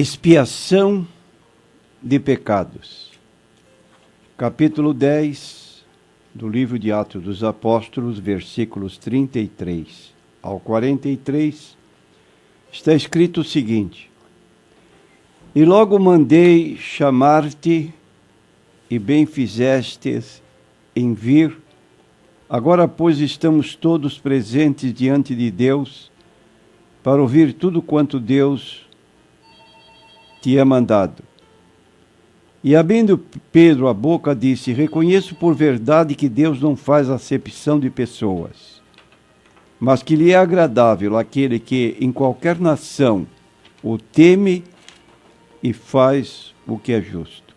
Expiação de pecados. Capítulo 10 do livro de Atos dos Apóstolos, versículos 33 ao 43, está escrito o seguinte: E logo mandei chamar-te, e bem fizestes em vir. Agora, pois, estamos todos presentes diante de Deus, para ouvir tudo quanto Deus te é mandado. E abrindo Pedro a boca, disse: Reconheço por verdade que Deus não faz acepção de pessoas, mas que lhe é agradável aquele que em qualquer nação o teme e faz o que é justo.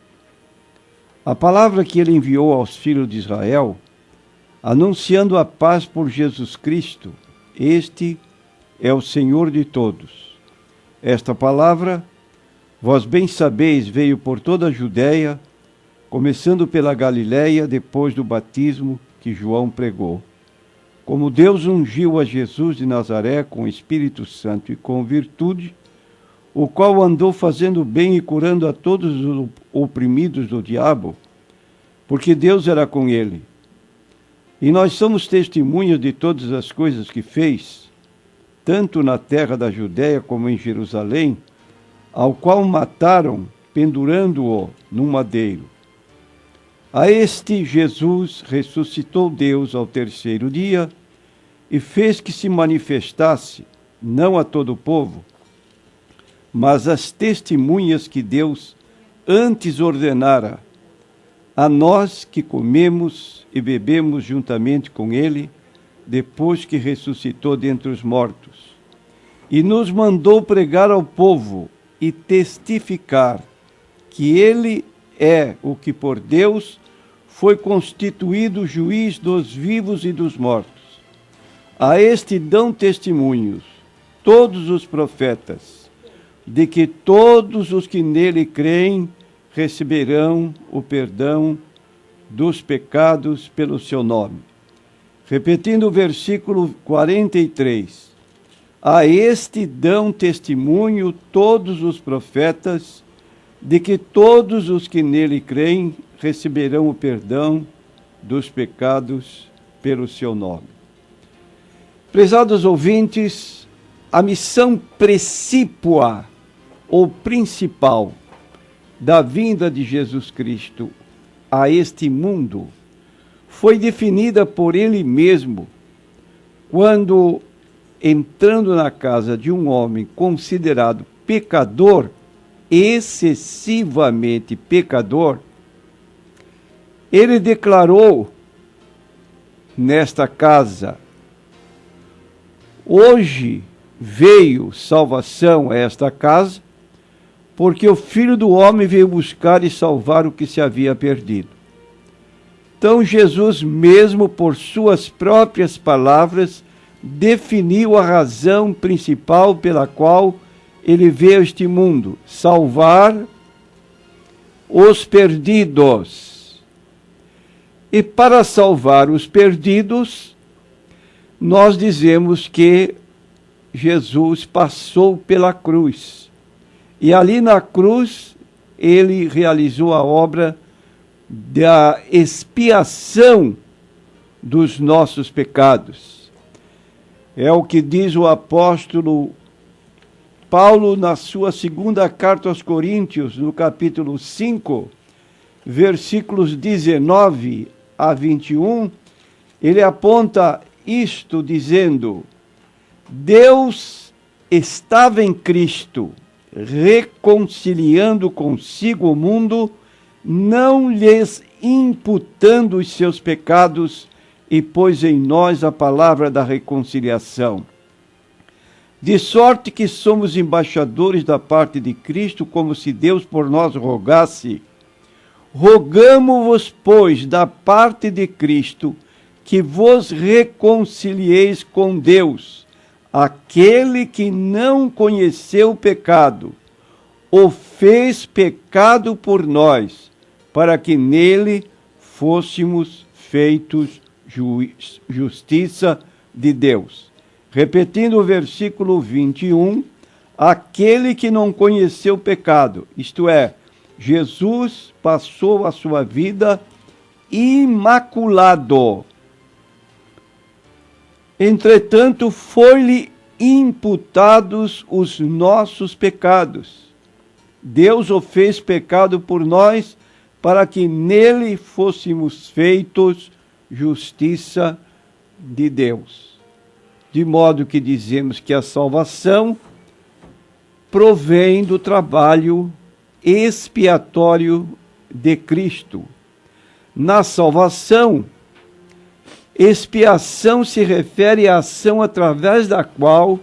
A palavra que ele enviou aos filhos de Israel, anunciando a paz por Jesus Cristo, este é o Senhor de todos. Esta palavra, vós bem sabeis, veio por toda a Judéia, começando pela Galiléia, depois do batismo que João pregou. Como Deus ungiu a Jesus de Nazaré com o Espírito Santo e com virtude, o qual andou fazendo bem e curando a todos os oprimidos do diabo, porque Deus era com ele. E nós somos testemunhas de todas as coisas que fez, tanto na terra da Judéia como em Jerusalém, ao qual mataram, pendurando-o num madeiro. A este Jesus ressuscitou Deus ao terceiro dia e fez que se manifestasse, não a todo o povo, mas às testemunhas que Deus antes ordenara, a nós que comemos e bebemos juntamente com ele, depois que ressuscitou dentre os mortos, e nos mandou pregar ao povo e testificar que ele é o que por Deus foi constituído juiz dos vivos e dos mortos. A este dão testemunhos todos os profetas, de que todos os que nele creem receberão o perdão dos pecados pelo seu nome. Repetindo o versículo 43, a este dão testemunho todos os profetas, de que todos os que nele creem receberão o perdão dos pecados pelo seu nome. Prezados ouvintes, a missão precípua ou principal da vinda de Jesus Cristo a este mundo foi definida por ele mesmo quando, entrando na casa de um homem considerado pecador, excessivamente pecador, ele declarou nesta casa: hoje veio salvação a esta casa, porque o Filho do Homem veio buscar e salvar o que se havia perdido. Então Jesus mesmo, por suas próprias palavras, definiu a razão principal pela qual ele veio a este mundo: salvar os perdidos. E para salvar os perdidos, nós dizemos que Jesus passou pela cruz. E ali na cruz, ele realizou a obra da expiação dos nossos pecados. É o que diz o apóstolo Paulo na sua segunda carta aos Coríntios, no capítulo 5, versículos 19 a 21, ele aponta isto dizendo: Deus estava em Cristo, reconciliando consigo o mundo, não lhes imputando os seus pecados, e pôs em nós a palavra da reconciliação. De sorte que somos embaixadores da parte de Cristo, como se Deus por nós rogasse. Rogamo-vos, pois, da parte de Cristo, que vos reconcilieis com Deus. Aquele que não conheceu o pecado, o fez pecado por nós, para que nele fôssemos feitos justiça de Deus. Repetindo o versículo 21, aquele que não conheceu pecado, isto é, Jesus passou a sua vida imaculado. Entretanto, foi-lhe imputados os nossos pecados. Deus o fez pecado por nós, para que nele fôssemos feitos justiça de Deus. De modo que dizemos que a salvação provém do trabalho expiatório de Cristo. Na salvação, expiação se refere à ação através da qual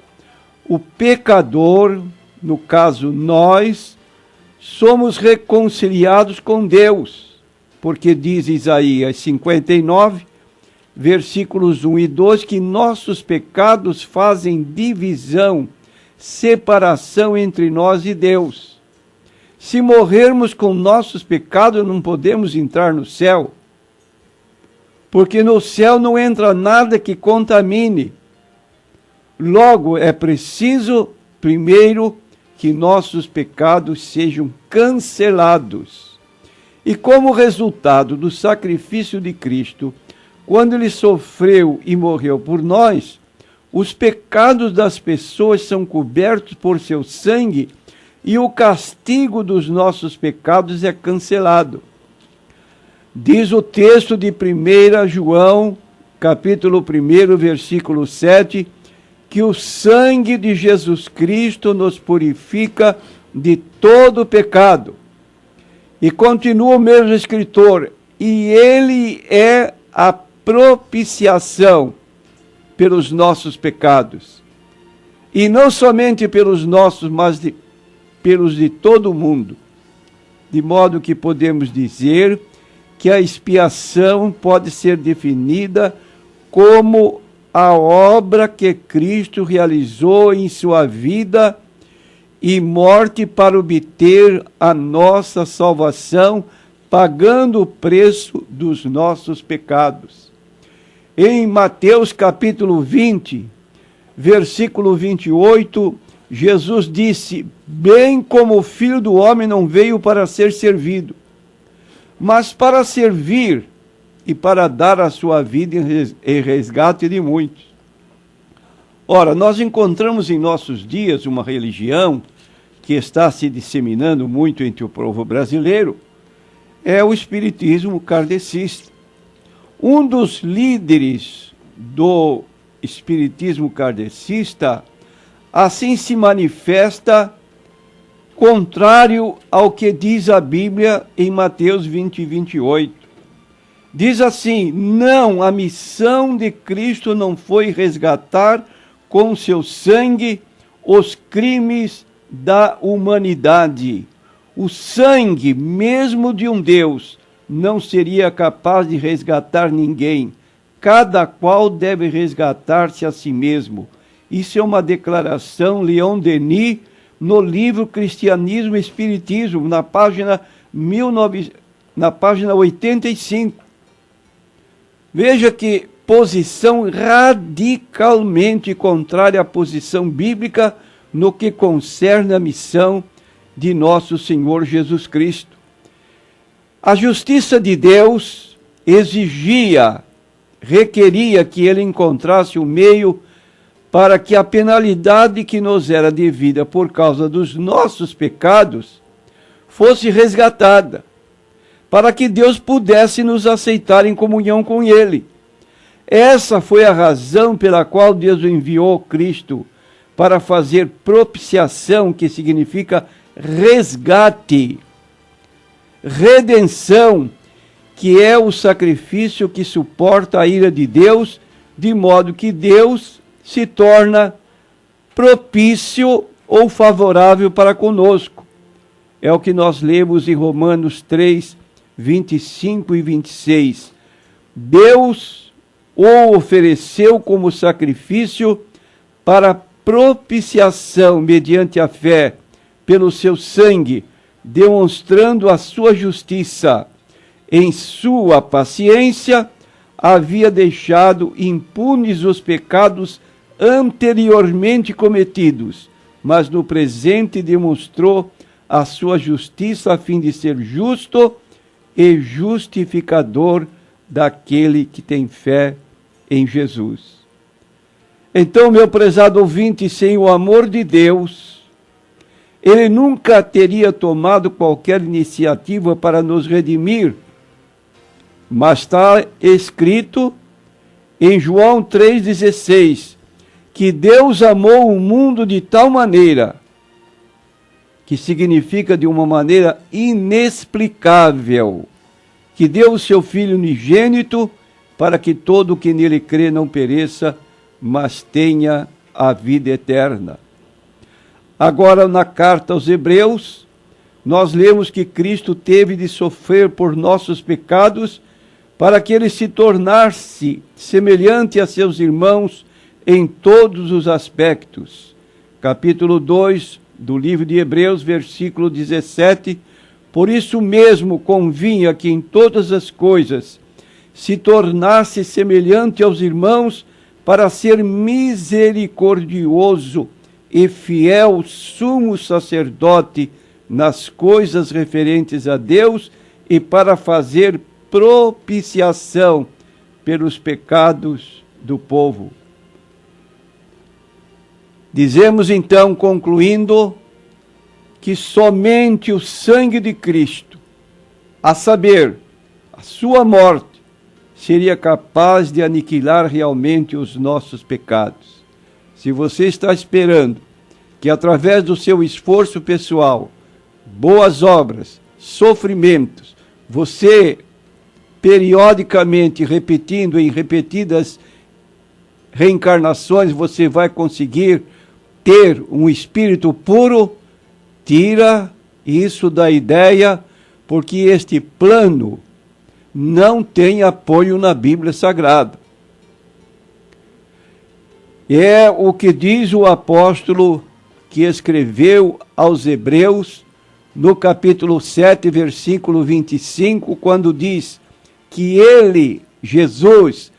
o pecador, no caso nós, somos reconciliados com Deus, porque diz Isaías 59, versículos 1 e 2, que nossos pecados fazem divisão, separação entre nós e Deus. Se morrermos com nossos pecados, não podemos entrar no céu, porque no céu não entra nada que contamine. Logo, é preciso, primeiro, que nossos pecados sejam cancelados. E como resultado do sacrifício de Cristo, quando ele sofreu e morreu por nós, os pecados das pessoas são cobertos por seu sangue e o castigo dos nossos pecados é cancelado. Diz o texto de 1 João, capítulo 1, versículo 7, que o sangue de Jesus Cristo nos purifica de todo pecado. E continua o mesmo escritor, e ele é a propiciação pelos nossos pecados. E não somente pelos nossos, mas pelos de todo o mundo. De modo que podemos dizer que a expiação pode ser definida como a obra que Cristo realizou em sua vida e morte para obter a nossa salvação, pagando o preço dos nossos pecados. Em Mateus capítulo 20, versículo 28, Jesus disse: bem como o Filho do Homem não veio para ser servido, mas para servir e para dar a sua vida em resgate de muitos. Ora, nós encontramos em nossos dias uma religião que está se disseminando muito entre o povo brasileiro, é o espiritismo kardecista. Um dos líderes do espiritismo kardecista assim se manifesta contrário ao que diz a Bíblia em Mateus 20 e 28. Diz assim: não, a missão de Cristo não foi resgatar com seu sangue os crimes da humanidade. O sangue mesmo de um Deus não seria capaz de resgatar ninguém. Cada qual deve resgatar-se a si mesmo. Isso é uma declaração Leon Denis no livro Cristianismo e Espiritismo, na página 85. Veja que posição radicalmente contrária à posição bíblica no que concerne a missão de nosso Senhor Jesus Cristo. A justiça de Deus requeria que ele encontrasse um meio para que a penalidade que nos era devida por causa dos nossos pecados fosse resgatada, para que Deus pudesse nos aceitar em comunhão com Ele. Essa foi a razão pela qual Deus enviou Cristo, para fazer propiciação, que significa resgate, redenção, que é o sacrifício que suporta a ira de Deus, de modo que Deus se torna propício ou favorável para conosco. É o que nós lemos em Romanos 3, 25 e 26. Deus o ofereceu como sacrifício para propiciação mediante a fé pelo seu sangue, demonstrando a sua justiça. Em sua paciência, havia deixado impunes os pecados anteriormente cometidos, mas no presente demonstrou a sua justiça a fim de ser justo e justificador daquele que tem fé em Jesus. Então, meu prezado ouvinte, sem o amor de Deus, Ele nunca teria tomado qualquer iniciativa para nos redimir. Mas está escrito em João 3,16, que Deus amou o mundo de tal maneira, que significa de uma maneira inexplicável, que deu o seu Filho unigênito para que todo o que nele crê não pereça, mas tenha a vida eterna. Agora, na carta aos Hebreus, nós lemos que Cristo teve de sofrer por nossos pecados para que ele se tornasse semelhante a seus irmãos em todos os aspectos. Capítulo 2 do livro de Hebreus, versículo 17. Por isso mesmo convinha que em todas as coisas se tornasse semelhante aos irmãos para ser misericordioso e fiel sumo sacerdote nas coisas referentes a Deus e para fazer propiciação pelos pecados do povo. Dizemos então, concluindo, que somente o sangue de Cristo, a saber, a sua morte, seria capaz de aniquilar realmente os nossos pecados. Se você está esperando que através do seu esforço pessoal, boas obras, sofrimentos, você periodicamente repetindo em repetidas reencarnações, você vai conseguir ter um espírito puro, tira isso da ideia, porque este plano não tem apoio na Bíblia Sagrada. É o que diz o apóstolo que escreveu aos Hebreus, no capítulo 7, versículo 25, quando diz que ele, Jesus,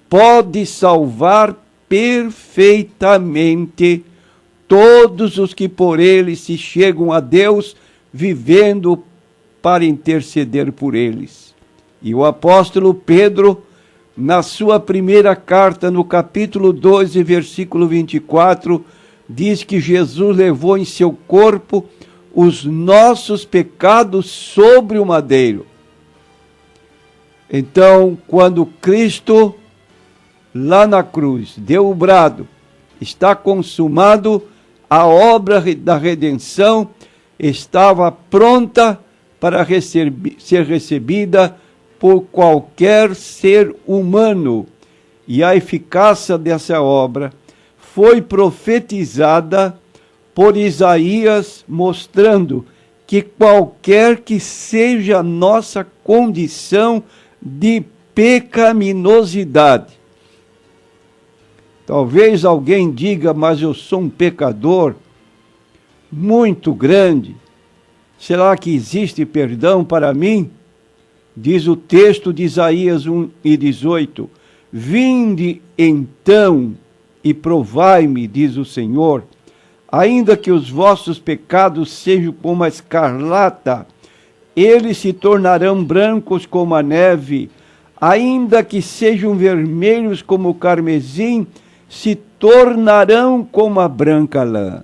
pode salvar perfeitamente todos os que por ele se chegam a Deus, vivendo para interceder por eles. E o apóstolo Pedro, na sua primeira carta, no capítulo 12, versículo 24, diz que Jesus levou em seu corpo os nossos pecados sobre o madeiro. Então, quando Cristo, lá na cruz, deu o brado, está consumado, a obra da redenção estava pronta para ser recebida por qualquer ser humano. E a eficácia dessa obra foi profetizada por Isaías, mostrando que qualquer que seja a nossa condição de pecaminosidade. Talvez alguém diga, mas eu sou um pecador muito grande. Será que existe perdão para mim? Diz o texto de Isaías 1:18. Vinde então e provai-me, diz o Senhor, ainda que os vossos pecados sejam como a escarlata, eles se tornarão brancos como a neve, ainda que sejam vermelhos como o carmesim, se tornarão como a branca lã.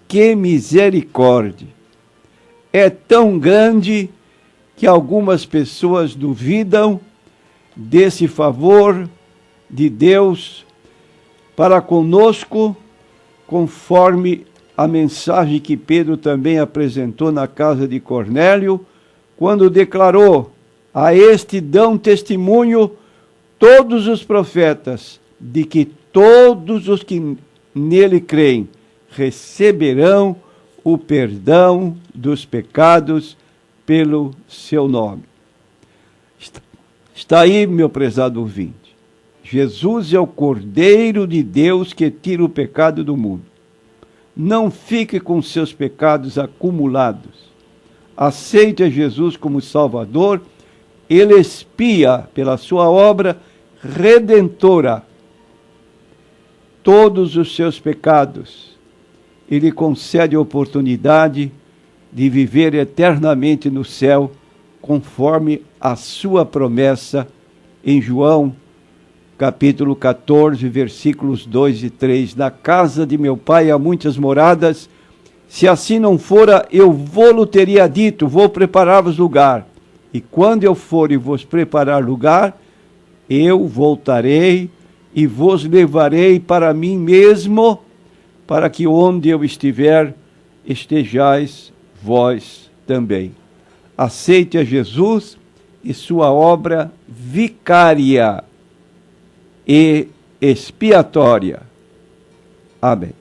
Que misericórdia! É tão grande que algumas pessoas duvidam desse favor de Deus para conosco, conforme a mensagem que Pedro também apresentou na casa de Cornélio, quando declarou: a este dão testemunho todos os profetas, de que todos os que nele creem receberão o perdão dos pecados pelo seu nome. Está aí, meu prezado ouvinte. Jesus é o Cordeiro de Deus que tira o pecado do mundo. Não fique com seus pecados acumulados. Aceite a Jesus como Salvador. Ele expia pela sua obra redentora todos os seus pecados. Ele concede a oportunidade de viver eternamente no céu, conforme a sua promessa em João, capítulo 14, versículos 2 e 3. Na casa de meu pai há muitas moradas, se assim não fora, eu vou-lo teria dito, vou preparar-vos lugar. E quando eu for e vos preparar lugar, eu voltarei e vos levarei para mim mesmo, para que onde eu estiver, estejais vós também. Aceite a Jesus e sua obra vicária e expiatória. Amém.